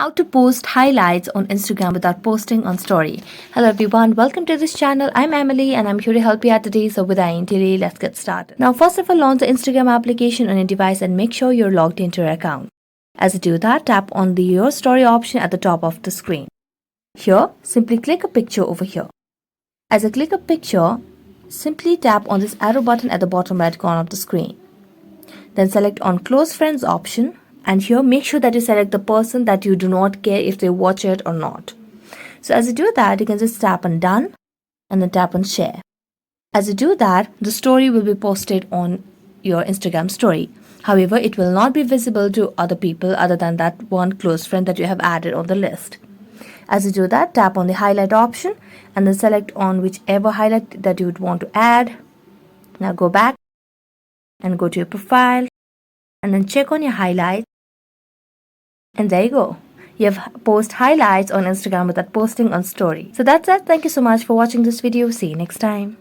How to post highlights on Instagram without posting on story. Hello everyone, welcome to this channel. I'm Emily and I'm here to help you out today. So without any delay, let's get started. Now first of all, launch the Instagram application on your device and make sure you're logged into your account. As you do that, tap on the Your Story option at the top of the screen. Here, simply click a picture over here. As I click a picture, simply tap on this arrow button at the bottom right corner of the screen. Then select on Close Friends option. And here make sure that you select the person that you do not care if they watch it or not. So as you do that, you can just tap on Done and then tap on Share. As you do that, the story will be posted on your Instagram story. However, it will not be visible to other people other than that one close friend that you have added on the list. As you do that, tap on the highlight option and then select on whichever highlight that you would want to add. Now go back and go to your profile and then check on your highlights. And there you go. You have post highlights on Instagram without posting on story. So that's it. Thank you so much for watching this video. See you next time.